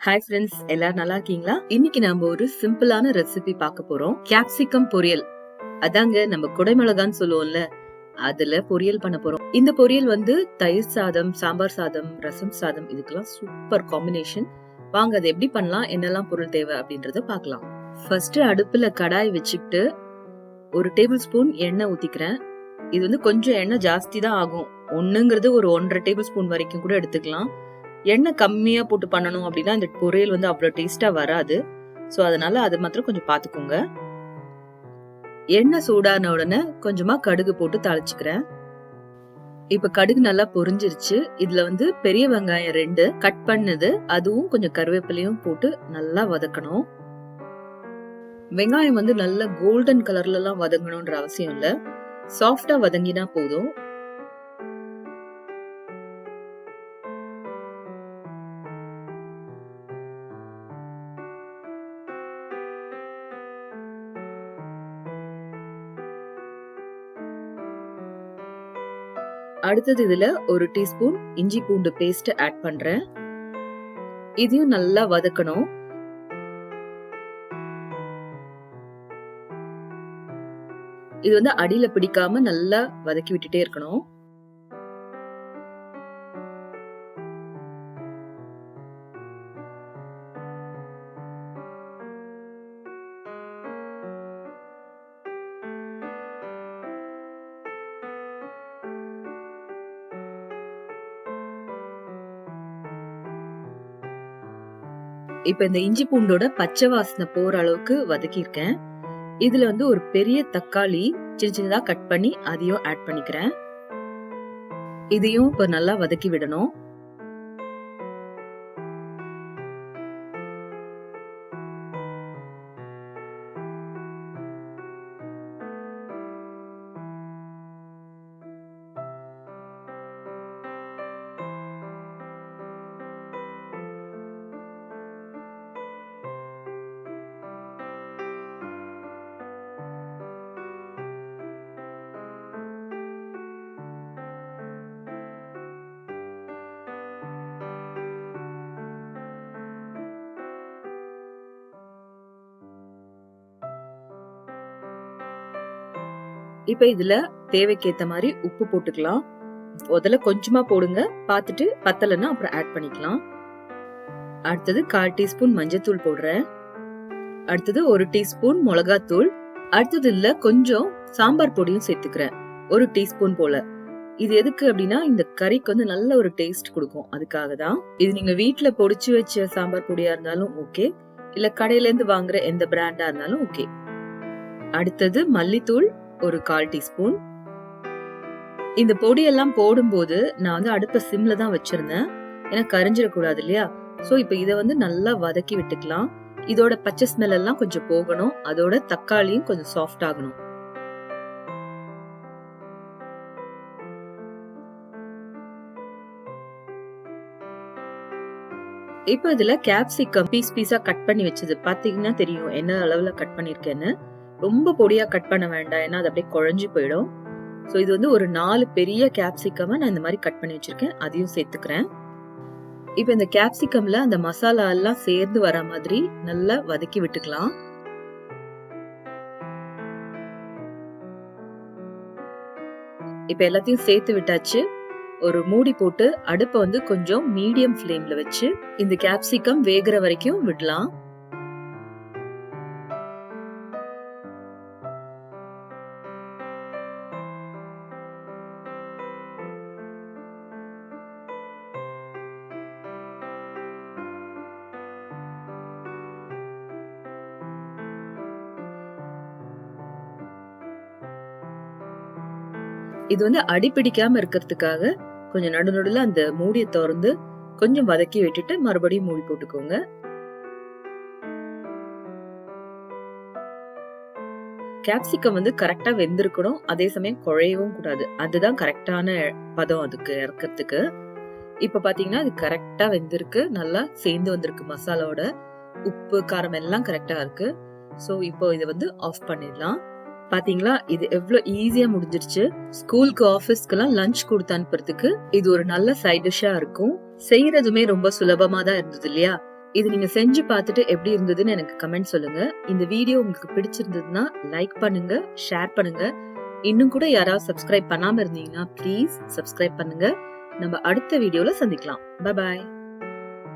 Hi friends, எல்லாரும் நல்லா இருக்கீங்களா? இன்னைக்கு நாம ஒரு சிம்பிளான ரெசிபி பார்க்க போறோம். கேப்சிகம் பொரியல். அதாங்க நம்ம குடைமிளகான்னு சொல்லுவோம்ல, அதுல பொரியல் பண்ண போறோம். இந்த பொரியல் தயிர் சாதம், சாம்பார் சாதம், ரசம் சாதம் இதுக்கெல்லாம் சூப்பர் காம்பினேஷன். வாங்க அதை எப்படி பண்ணலாம், என்னெல்லாம் பொருள் தேவை அப்படின்றத பார்க்கலாம். ஃபர்ஸ்ட் அடுப்புல கடாய் வச்சுக்கிட்டு 1 டேபிள் ஸ்பூன் எண்ணெய் ஊத்திக்கிறேன். இது கொஞ்சம் எண்ணெய் ஜாஸ்தி தான் ஆகும். ஒண்ணுங்கிறது ஒரு 1.5 டேபிள் ஸ்பூன் வரைக்கும் கூட எடுத்துக்கலாம். எண்ணெய் கம்மியா போட்டு பண்ணணும் அப்படின்னா இந்த பொரியல் அவ்வளவு டேஸ்டா வராது. சோ அதனால அது மாத்திரம் கொஞ்சம் பாத்துக்கோங்க. எண்ணெய் சூடான உடனே கொஞ்சமா கடுகு போட்டு தாளிச்சுக்கிறேன். இப்ப கடுகு நல்லா பொரிஞ்சிருச்சு. இதுல பெரிய வெங்காயம் 2 கட் பண்ணது, அதுவும் கொஞ்சம் கருவேப்பிலையும் போட்டு நல்லா வதக்கணும். வெங்காயம் நல்ல கோல்டன் கலர்ல எல்லாம் வதங்கணும்ன்ற அவசியம் இல்ல, சாஃப்டா வதங்கினா போதும். அடுத்தது இதுல 1 டீஸ்பூன் இஞ்சி பூண்டு பேஸ்ட் ஆட் பண்றேன். இதையும் நல்லா வதக்கணும். இது அடியில பிடிக்காம நல்லா வதக்கி விட்டுட்டே இருக்கணும். இப்ப இந்த இஞ்சி பூண்டோட பச்சை வாசனை போற அளவுக்கு வதக்கியிருக்கேன். இதுல ஒரு பெரிய தக்காளி சின்ன சின்னதா கட் பண்ணி அதையும் ஆட் பண்ணிக்கிறேன். இதையும் இப்ப நல்லா வதக்கி விடணும். இப்ப இதுல தேவைக்கேத்த மாதிரி உப்பு போட்டுக்கலாம். முதல்ல கொஞ்சமா போடுங்க, பார்த்துட்டு பத்தலைன்னா அப்புறம் ஆட் பண்ணிக்கலாம். அடுத்தது 1/4 டீஸ்பூன் மஞ்சத்தூள் போடுறேன். அடுத்தது 1 டீஸ்பூன் மிளகாத்தூள். அடுத்தது இல்ல கொஞ்சம் சாம்பார் பொடியும் சேர்த்துக்கிறேன், 1 டீஸ்பூன் போல. இது எதுக்கு அப்படின்னா இந்த கறிக்கு நல்ல ஒரு டேஸ்ட் கொடுக்கும், அதுக்காக தான். இது நீங்க வீட்டுல பொடிச்சு வச்ச சாம்பார் பொடியா இருந்தாலும் ஓகே, இல்ல கடையில இருந்து வாங்குற எந்த பிராண்டா இருந்தாலும் ஓகே. அடுத்தது மல்லித்தூள் ஒரு 1/4 டீஸ்பூன். இந்த பொடியெல்லாம் போடும்போது நான் அடுப்ப சிம்ல தான் வச்சிருந்தேன், ஏன்னா கரிஞ்சிடக்கூடாது இல்லையா. சோ இப்ப இத நல்லா வதக்கி விட்டுக்கலாம். இதோட பச்சை ஸ்மெல் எல்லாம் கொஞ்சம் போகணும், அதோட தக்காளியும் கொஞ்சம் சாஃப்ட் ஆகணும். இப்ப இதுல கேப்சிகம் பீஸா கட் பண்ணி வச்சது பாத்தீங்கன்னா தெரியும் என்ன அளவுல கட் பண்ணிருக்கேன்னு. ரொம்ப பொடியா கட் பண்ண வேண்டாம், ஏன்னா அது அப்படியே குழஞ்சு போயிடும். சோ இது ஒரு 4 பெரிய கேப்சிகம் நான் இந்த மாதிரி கட் பண்ணி வச்சிருக்கேன், அதையும் சேர்த்துக்கிறேன். இப்ப இந்த கேப்சிகம்ல அந்த மசாலா எல்லாம் சேர்ந்து வர மாதிரி நல்லா வதக்கி விட்டுக்கலாம். இப்ப எல்லாத்தையும் சேர்த்து விட்டாச்சு. ஒரு மூடி போட்டு அடுப்ப கொஞ்சம் மீடியம் ஃப்ளேம்ல வச்சு இந்த கேப்சிகம் வேகிற வரைக்கும் விடலாம். இது அடி பிடிக்காம இருக்கிறதுக்காக கொஞ்சம் நடுநடுல அந்த மூடியை திறந்து கொஞ்சம் வதக்கி விட்டுட்டு மறுபடியும் மூடி போட்டுக்கோங்க. கேப்சிகம் கரெக்டா வெந்திருக்கணும், அதே சமயம் குழையவும் கூடாது. அதுதான் கரெக்டான பதம் அதுக்கு இறக்கிறதுக்கு. இப்ப பாத்தீங்கன்னா அது கரெக்டா வெந்திருக்கு, நல்லா சேர்ந்து வந்திருக்கு மசாலாவோட. உப்பு காரம் எல்லாம் கரெக்டா இருக்கு. சோ இப்போ இதை ஆஃப் பண்ணிடலாம். பாத்தீங்களா, இது எவ்வளவு ஈஸியா முடிஞ்சிருச்சு. ஸ்கூலுக்கு ஆபீஸ்க்கு எல்லாம் லஞ்ச் கொடுத்து அனுப்புறதுக்கு இது ஒரு நல்ல சைட் டிஷ்ஷா இருக்கும். செய்யறதுமே ரொம்ப சுலபமா தான் இருந்தது இல்லையா? இது நீங்க செஞ்சு பார்த்துட்டு எப்படி இருந்ததுன்னு எனக்கு கமெண்ட் சொல்லுங்க. இந்த வீடியோ உங்களுக்கு பிடிச்சிருந்ததுன்னா லைக் பண்ணுங்க, ஷேர் பண்ணுங்க. இன்னும் கூட யாராவது சப்ஸ்கிரைப் பண்ணாம இருந்தீங்கன்னா ப்ளீஸ் சப்ஸ்கிரைப் பண்ணுங்க. நம்ம அடுத்த வீடியோல சந்திக்கலாம். Bye bye.